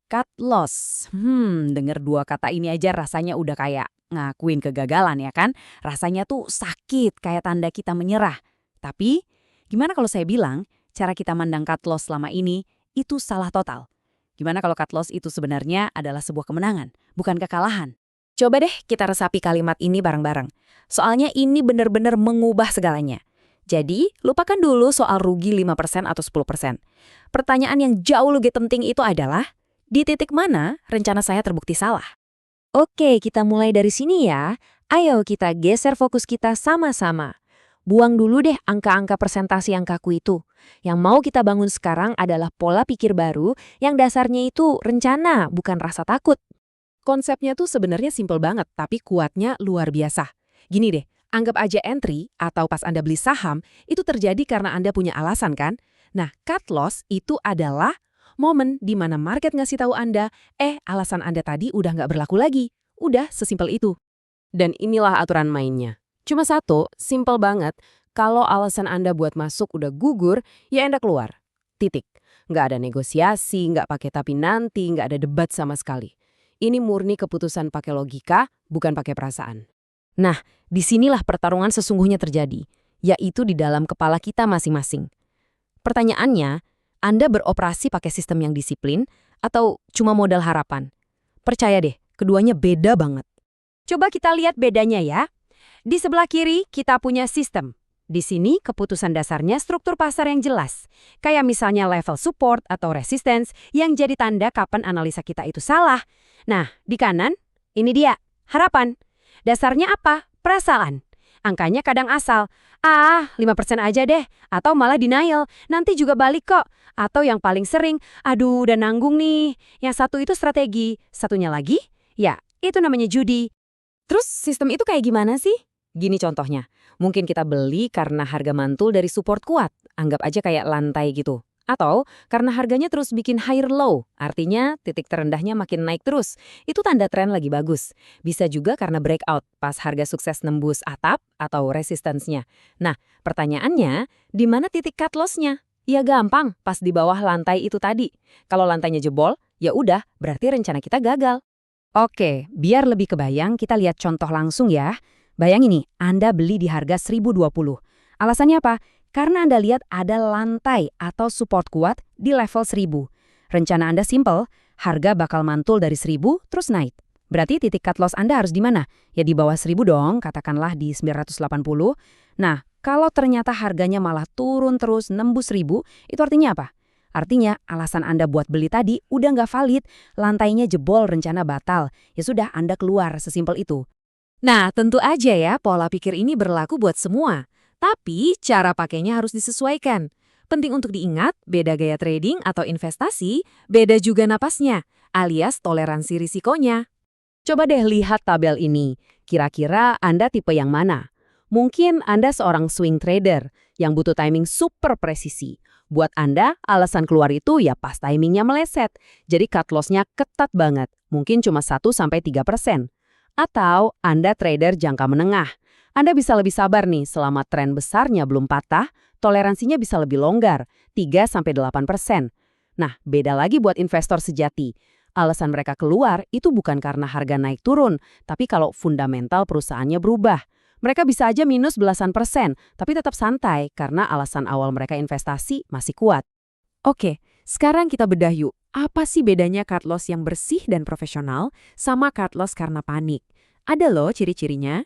Cut loss. Denger dua kata ini aja rasanya udah kayak ngakuin kegagalan ya kan? Rasanya tuh sakit, kayak tanda kita menyerah. Tapi, gimana kalau saya bilang, cara kita mandang cut loss selama ini, itu salah total. Gimana kalau cut loss itu sebenarnya adalah sebuah kemenangan, bukan kekalahan? Coba deh kita resapi kalimat ini bareng-bareng. Soalnya ini benar-benar mengubah segalanya. Jadi, lupakan dulu soal rugi 5% atau 10%. Pertanyaan yang jauh lebih penting itu adalah, di titik mana rencana saya terbukti salah? Oke, kita mulai dari sini ya. Ayo kita geser fokus kita sama-sama. Buang dulu deh angka-angka presentasi yang kaku itu. Yang mau kita bangun sekarang adalah pola pikir baru yang dasarnya itu rencana, bukan rasa takut. Konsepnya tuh sebenarnya simpel banget, tapi kuatnya luar biasa. Gini deh, anggap aja entry atau pas Anda beli saham, itu terjadi karena Anda punya alasan kan? Nah, cut loss itu adalah momen di mana market ngasih tahu Anda, alasan Anda tadi udah nggak berlaku lagi. Udah, sesimpel itu. Dan inilah aturan mainnya. Cuma satu, simpel banget, kalau alasan Anda buat masuk udah gugur, ya Anda keluar. Titik. Nggak ada negosiasi, nggak pakai tapi nanti, nggak ada debat sama sekali. Ini murni keputusan pakai logika, bukan pakai perasaan. Nah, disinilah pertarungan sesungguhnya terjadi, yaitu di dalam kepala kita masing-masing. Pertanyaannya, Anda beroperasi pakai sistem yang disiplin atau cuma modal harapan? Percaya deh, keduanya beda banget. Coba kita lihat bedanya ya. Di sebelah kiri kita punya sistem. Di sini keputusan dasarnya struktur pasar yang jelas. Kayak misalnya level support atau resistance yang jadi tanda kapan analisa kita itu salah. Nah, di kanan, ini dia, harapan. Dasarnya apa? Perasaan. Angkanya kadang asal, 5% aja deh, atau malah denial, nanti juga balik kok. Atau yang paling sering, aduh udah nanggung nih. Yang satu itu strategi, satunya lagi, ya itu namanya judi. Terus sistem itu kayak gimana sih? Gini contohnya, mungkin kita beli karena harga mantul dari support kuat, anggap aja kayak lantai gitu. Atau karena harganya terus bikin higher low, artinya titik terendahnya makin naik terus. Itu tanda tren lagi bagus. Bisa juga karena breakout, pas harga sukses nembus atap atau resistance-nya. Nah, pertanyaannya, di mana titik cut loss-nya? Ya gampang, pas di bawah lantai itu tadi. Kalau lantainya jebol, ya udah, berarti rencana kita gagal. Oke, biar lebih kebayang, kita lihat contoh langsung ya. Bayangin nih, Anda beli di harga 1020. Alasannya apa? Karena Anda lihat ada lantai atau support kuat di level 1000. Rencana Anda simple, harga bakal mantul dari 1000 terus naik. Berarti titik cut loss Anda harus di mana? Ya di bawah 1000 dong, katakanlah di 980. Nah, kalau ternyata harganya malah turun terus nembus 1000, itu artinya apa? Artinya alasan Anda buat beli tadi udah nggak valid, lantainya jebol, rencana batal. Ya sudah, Anda keluar, sesimpel itu. Nah, tentu aja ya pola pikir ini berlaku buat semua. Tapi cara pakainya harus disesuaikan. Penting untuk diingat, beda gaya trading atau investasi, beda juga napasnya, alias toleransi risikonya. Coba deh lihat tabel ini. Kira-kira Anda tipe yang mana? Mungkin Anda seorang swing trader yang butuh timing super presisi. Buat Anda, alasan keluar itu ya pas timingnya meleset. Jadi cut loss-nya ketat banget, mungkin cuma 1-3%. Atau Anda trader jangka menengah. Anda bisa lebih sabar nih selama tren besarnya belum patah, toleransinya bisa lebih longgar, 3-8%. Nah, beda lagi buat investor sejati. Alasan mereka keluar itu bukan karena harga naik turun, tapi kalau fundamental perusahaannya berubah. Mereka bisa aja minus belasan persen, tapi tetap santai karena alasan awal mereka investasi masih kuat. Oke, sekarang kita bedah yuk. Apa sih bedanya cut loss yang bersih dan profesional sama cut loss karena panik? Ada loh ciri-cirinya.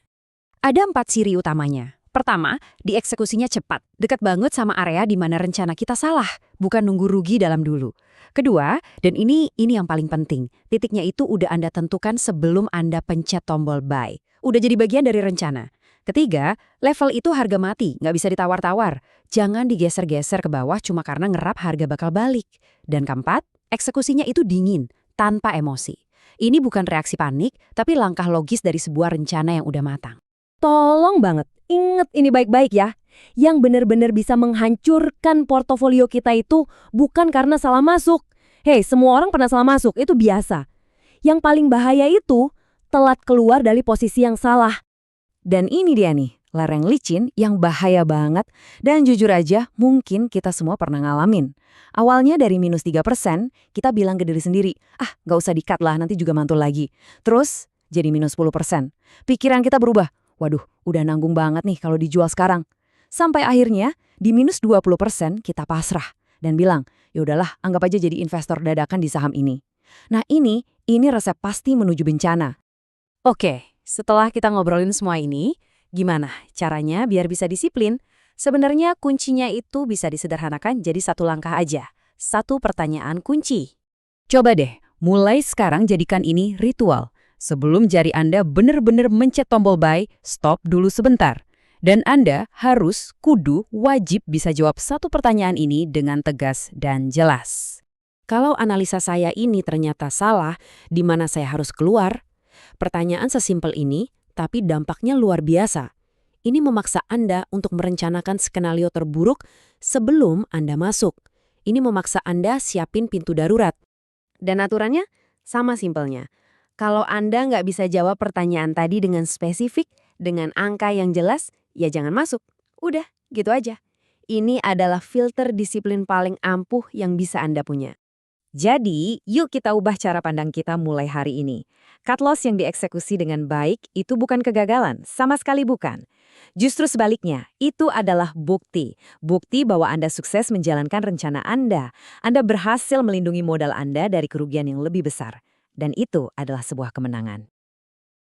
Ada 4 ciri utamanya. Pertama, dieksekusinya cepat, dekat banget sama area di mana rencana kita salah, bukan nunggu rugi dalam dulu. Kedua, dan ini yang paling penting, titiknya itu udah Anda tentukan sebelum Anda pencet tombol buy. Udah jadi bagian dari rencana. Ketiga, level itu harga mati, nggak bisa ditawar-tawar. Jangan digeser-geser ke bawah cuma karena ngerap harga bakal balik. Dan keempat, eksekusinya itu dingin, tanpa emosi. Ini bukan reaksi panik, tapi langkah logis dari sebuah rencana yang udah matang. Tolong banget, inget ini baik-baik ya. Yang benar-benar bisa menghancurkan portofolio kita itu bukan karena salah masuk. Hei, semua orang pernah salah masuk, itu biasa. Yang paling bahaya itu telat keluar dari posisi yang salah. Dan ini dia nih, lereng licin yang bahaya banget dan jujur aja mungkin kita semua pernah ngalamin. Awalnya dari minus 3%, kita bilang ke diri sendiri, nggak usah di-cut lah, nanti juga mantul lagi. Terus, jadi minus 10%. Pikiran kita berubah, waduh, udah nanggung banget nih kalau dijual sekarang. Sampai akhirnya, di minus 20% kita pasrah dan bilang, yaudahlah, anggap aja jadi investor dadakan di saham ini. Nah ini resep pasti menuju bencana. Oke, setelah kita ngobrolin semua ini, gimana caranya biar bisa disiplin? Sebenarnya kuncinya itu bisa disederhanakan jadi satu langkah aja. Satu pertanyaan kunci. Coba deh, mulai sekarang jadikan ini ritual. Sebelum jari Anda benar-benar mencet tombol buy, stop dulu sebentar. Dan Anda kudu, wajib bisa jawab satu pertanyaan ini dengan tegas dan jelas. Kalau analisa saya ini ternyata salah, di mana saya harus keluar? Pertanyaan sesimpel ini, tapi dampaknya luar biasa. Ini memaksa Anda untuk merencanakan skenario terburuk sebelum Anda masuk. Ini memaksa Anda siapin pintu darurat. Dan aturannya sama simpelnya. Kalau Anda nggak bisa jawab pertanyaan tadi dengan spesifik, dengan angka yang jelas, ya jangan masuk. Udah, gitu aja. Ini adalah filter disiplin paling ampuh yang bisa Anda punya. Jadi, yuk kita ubah cara pandang kita mulai hari ini. Cut loss yang dieksekusi dengan baik itu bukan kegagalan, sama sekali bukan. Justru sebaliknya, itu adalah bukti. Bukti bahwa Anda sukses menjalankan rencana Anda. Anda berhasil melindungi modal Anda dari kerugian yang lebih besar. Dan itu adalah sebuah kemenangan.